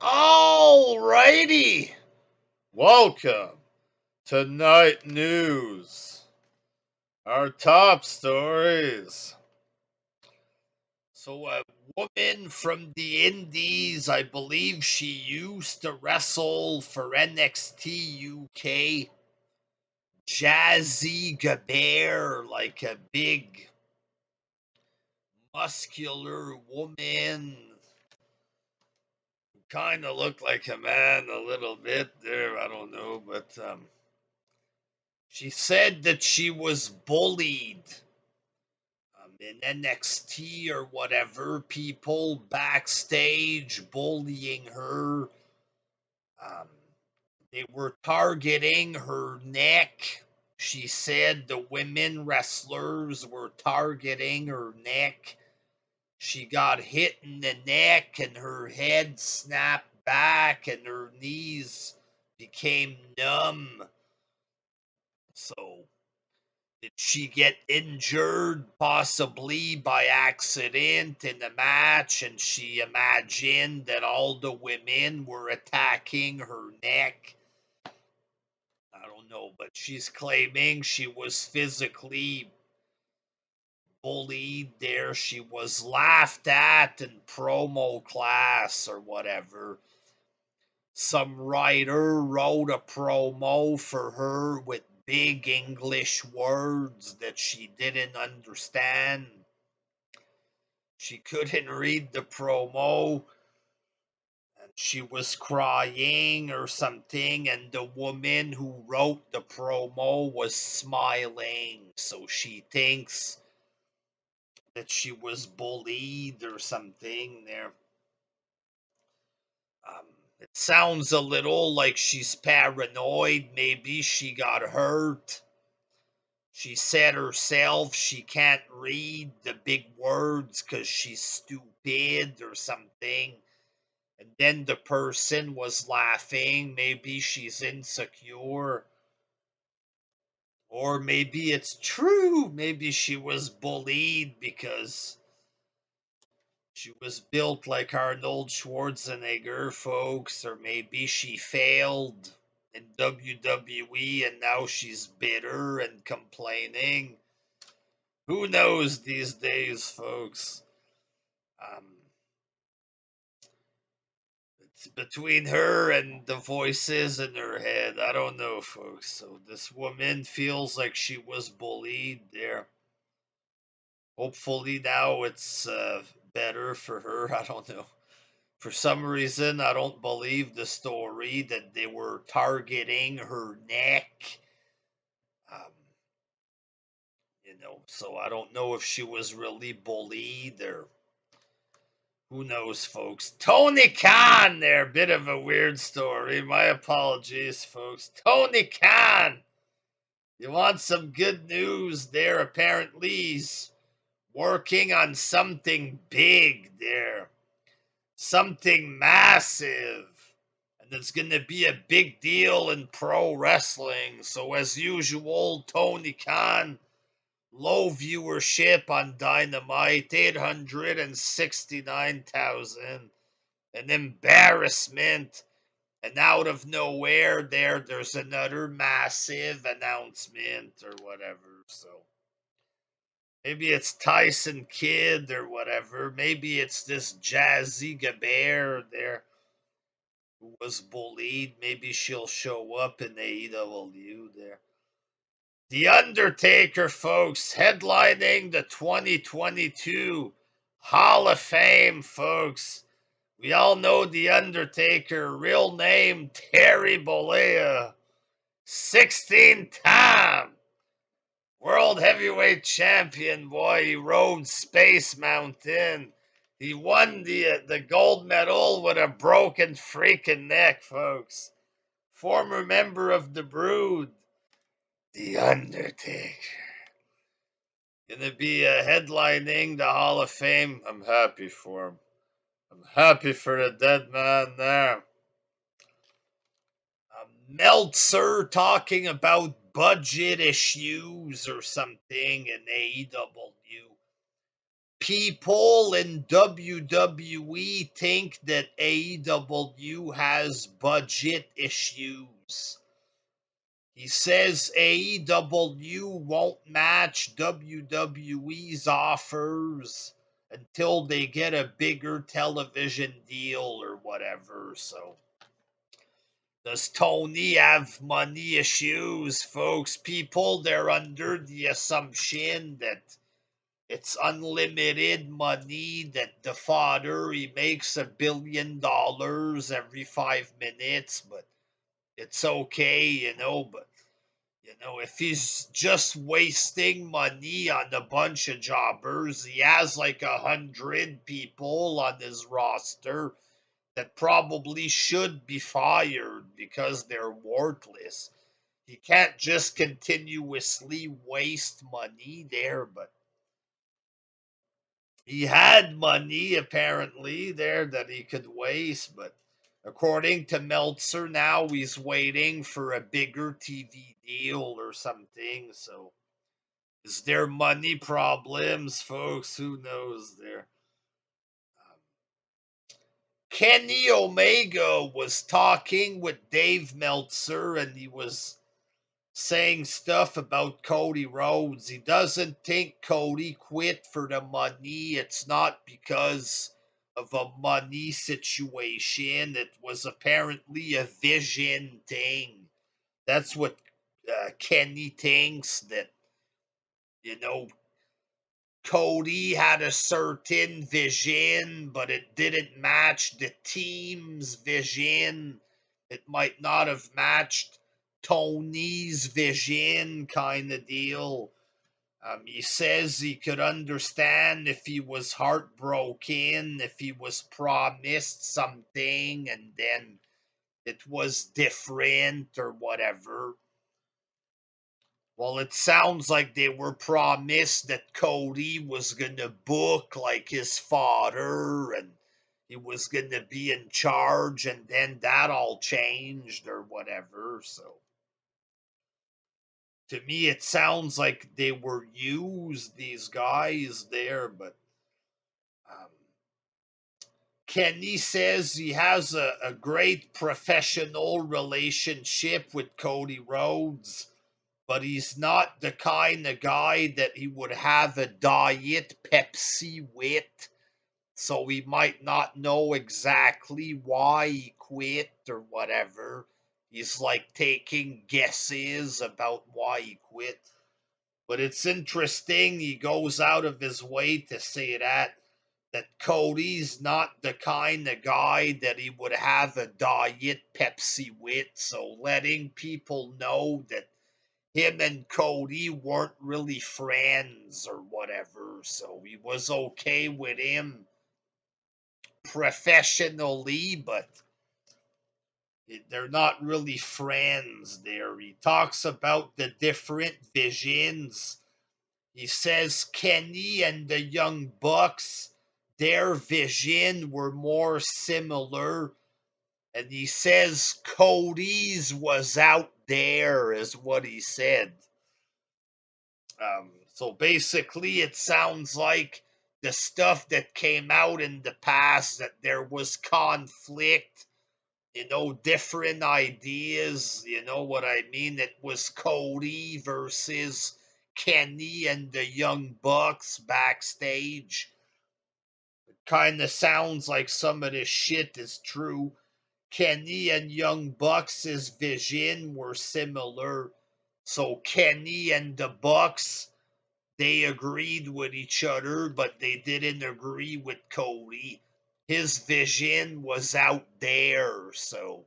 Alrighty, welcome to Night News. Our top stories. So, a woman from the Indies, I believe she used to wrestle for NXT UK. Jazzy Gabert, like a big, muscular woman. Kind of looked like a man a little bit there. I don't know, but she said that she was bullied in NXT or whatever. People backstage bullying her. Um, they were targeting her neck. She said the women wrestlers were targeting her neck. She got hit in the neck and her head snapped back and her knees became numb. So, did she get injured possibly by accident in the match and she imagined that all the women were attacking her neck? I don't know, but she's claiming she was physically bullied there. She was laughed at in promo class or whatever. Some writer wrote a promo for her with big English words that she didn't understand. She couldn't read the promo and she was crying or something, and the woman who wrote the promo was smiling, so she thinks that she was bullied or something there. Um, it sounds a little like she's paranoid. Maybe she got hurt. She said herself she can't read the big words because she's stupid or something. And then the person was laughing. Maybe she's insecure. Or maybe it's true. Maybe she was bullied because she was built like Arnold Schwarzenegger, folks, or maybe she failed in WWE and now she's bitter and complaining. Who knows these days, folks? Um, it's between her and the voices in her head. I don't know, folks. So this woman feels like she was bullied there. Hopefully now it's better for her. I don't know. For some reason, I don't believe the story that they were targeting her neck. Um, so I don't know if she was really bullied or who knows, folks. Tony Khan there, bit of a weird story. My apologies, folks. Tony Khan, you want some good news there? Apparently, he's working on something big there, something massive. And it's going to be a big deal in pro wrestling. So, as usual, Tony Khan, low viewership on Dynamite, 869,000. An embarrassment. And out of nowhere, there's another massive announcement or whatever. So, maybe it's Tyson Kidd or whatever. Maybe it's this Jazzy Gabert there who was bullied. Maybe she'll show up in AEW there. The Undertaker, folks, headlining the 2022 Hall of Fame, folks. We all know The Undertaker, real name Terry Bollea, 16-time World Heavyweight Champion, boy. He rode Space Mountain. He won the gold medal with a broken freaking neck, folks. Former member of the Brood, The Undertaker. Gonna be headlining the Hall of Fame. I'm happy for him. I'm happy for the dead man there. Meltzer talking about budget issues or something in AEW. people in WWE think that AEW has budget issues. He says AEW won't match WWE's offers until they get a bigger television deal or whatever. So, does Tony have money issues, folks? People, they're under the assumption that it's unlimited money, that the father, he makes $1 billion every 5 minutes, but it's okay, but if he's just wasting money on a bunch of jobbers, he has like 100 people on his roster that probably should be fired because they're worthless. He can't just continuously waste money there, but he had money apparently there that he could waste, but according to Meltzer, now he's waiting for a bigger TV deal or something. So, is there money problems, folks? Who knows there? Kenny Omega was talking with Dave Meltzer, and he was saying stuff about Cody Rhodes. He doesn't think Cody quit for the money. It's not because of a money situation. It was apparently a vision thing. That's what Kenny thinks, that, you know, Cody had a certain vision, but it didn't match the team's vision. It might not have matched Tony's vision, kind of deal. He says he could understand if he was heartbroken, if he was promised something and then it was different or whatever. Well, it sounds like they were promised that Cody was going to book like his father and he was going to be in charge, and then that all changed or whatever. So, to me, it sounds like they were used, these guys there, but um, Kenny says he has a great professional relationship with Cody Rhodes, but he's not the kind of guy that he would have a diet Pepsi with. So he might not know exactly why he quit or whatever. He's like taking guesses about why he quit. But it's interesting he goes out of his way to say that Cody's not the kind of guy that he would have a diet Pepsi with. So letting people know that him and Cody weren't really friends or whatever. So he was okay with him professionally, but they're not really friends there. He talks about the different visions. He says Kenny and the Young Bucks, their vision were more similar. And he says Cody's was out there, is what he said. So basically, it sounds like the stuff that came out in the past, that there was conflict, different ideas, you know what I mean? It was Cody versus Kenny and the Young Bucks backstage. It kind of sounds like some of this shit is true. Kenny and Young Bucks' vision were similar. So Kenny and the Bucks, they agreed with each other, but they didn't agree with Cody. His vision was out there, so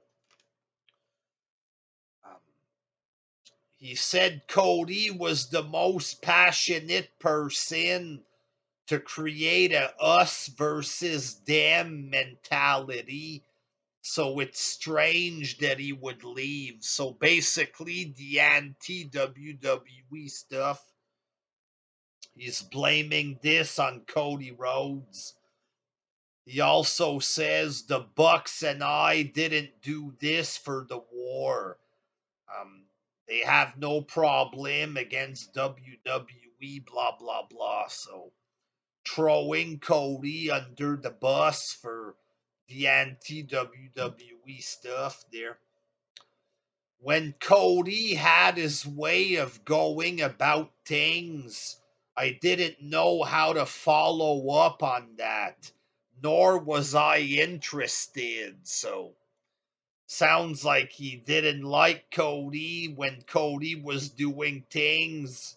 um, he said Cody was the most passionate person to create a us versus them mentality. So it's strange that he would leave. So basically, the anti WWE stuff, he's blaming this on Cody Rhodes. He also says the Bucks and I didn't do this for the war. Um, they have no problem against WWE, blah, blah, blah. So throwing Cody under the bus for the anti-WWE stuff there. When Cody had his way of going about things, I didn't know how to follow up on that, nor was I interested. So, sounds like he didn't like Cody when Cody was doing things.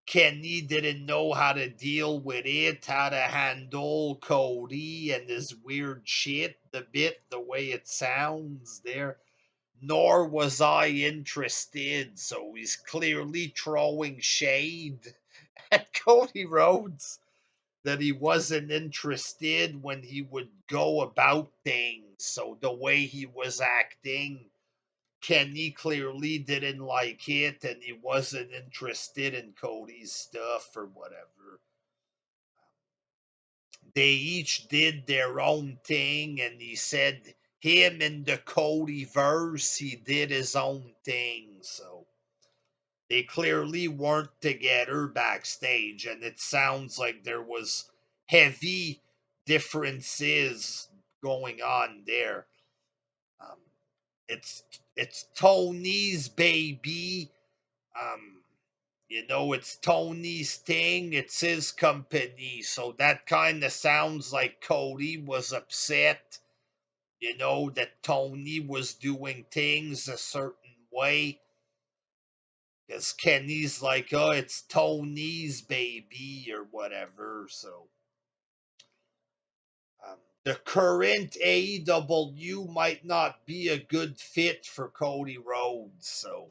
Kenny didn't know how to deal with it, how to handle Cody and his weird shit, the way it sounds there. Nor was I interested, so he's clearly throwing shade at Cody Rhodes that he wasn't interested when he would go about things. So the way he was acting, Kenny clearly didn't like it and he wasn't interested in Cody's stuff or whatever. They each did their own thing, and he said him in the Cody verse, he did his own thing. So they clearly weren't together backstage, and it sounds like there was heavy differences going on there. Um, it's Tony's baby. Um, it's Tony's thing. It's his company. So that kind of sounds like Cody was upset, that Tony was doing things a certain way. Because Kenny's like, oh, it's Tony's baby or whatever. So the current AEW might not be a good fit for Cody Rhodes. So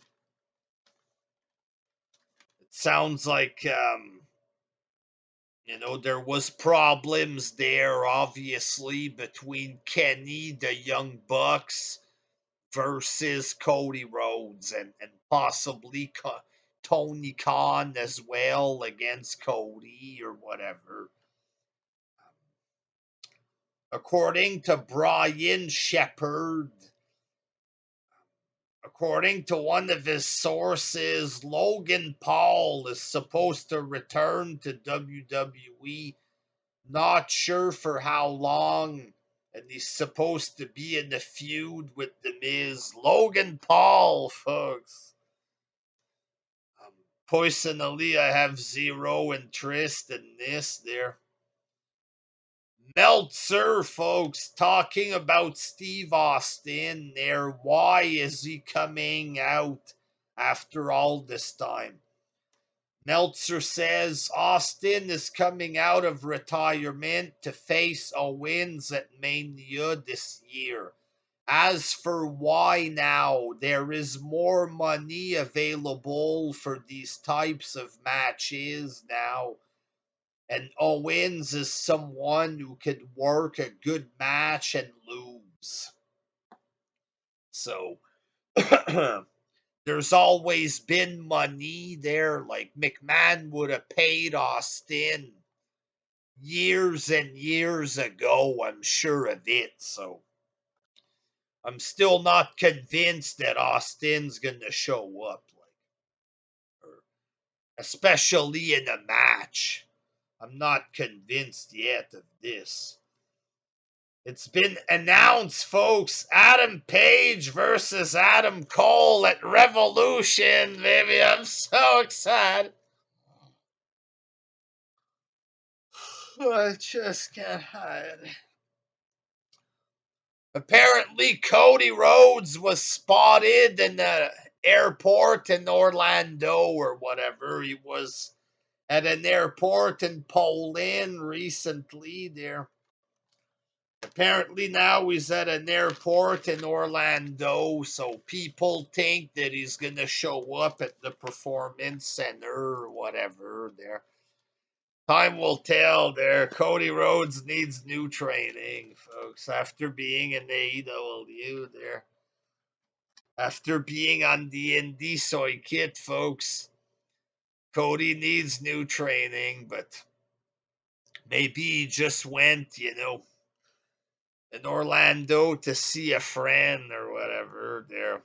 it sounds like there was problems there, obviously, between Kenny, the Young Bucks, versus Cody Rhodes, and possibly Tony Khan as well against Cody or whatever. According to Brian Shepard, according to one of his sources, Logan Paul is supposed to return to WWE. Not sure for how long, and he's supposed to be in the feud with The Miz. Logan Paul, folks. Personally, I have zero interest in this there. Meltzer, folks, talking about Steve Austin there. Why is he coming out after all this time? Meltzer says Austin is coming out of retirement to face Owens at Mania this year. As for why now, there is more money available for these types of matches now. And Owens is someone who could work a good match and lose. So there's always been money there. Like McMahon would have paid Austin years and years ago, I'm sure of it. So I'm still not convinced that Austin's gonna show up, or especially in a match. I'm not convinced yet of this. It's been announced, folks. Adam Page versus Adam Cole at Revolution, baby. I'm so excited. I just can't hide. Apparently, Cody Rhodes was spotted in the airport in Orlando or whatever. He was at an airport in Poland recently there. Apparently now he's at an airport in Orlando, so people think that he's going to show up at the Performance Center or whatever there. Time will tell there. Cody Rhodes needs new training, folks, after being in AEW there. After being on the indie circuit, folks, Cody needs new training, but maybe he just went, in Orlando to see a friend or whatever there.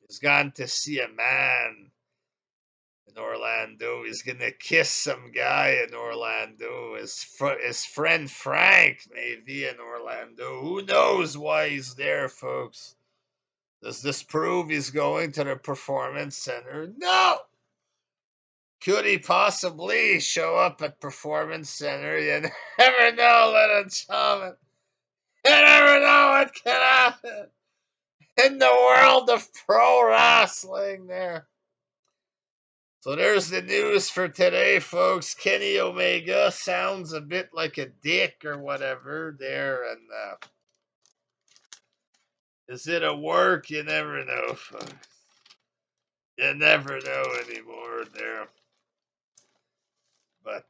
He's gone to see a man. in Orlando. He's gonna kiss some guy in Orlando. His friend Frank may be in Orlando. Who knows why he's there, folks? Does this prove he's going to the Performance Center? No! Could he possibly show up at Performance Center? You never know, little gentlemen. You never know what can happen in the world of pro wrestling there. So there's the news for today, folks. Kenny Omega sounds a bit like a dick or whatever there. And is it a work? You never know, folks. You never know anymore there. But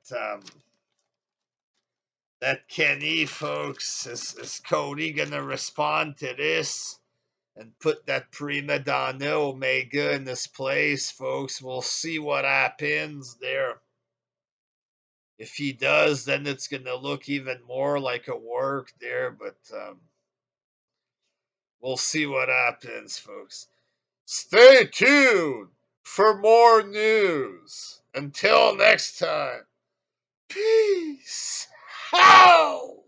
that Kenny, folks, is Cody going to respond to this and put that prima donna Omega in this place, folks? We'll see what happens there. If he does, then it's going to look even more like a work there, but we'll see what happens, folks. Stay tuned for more news. Until next time, peace out.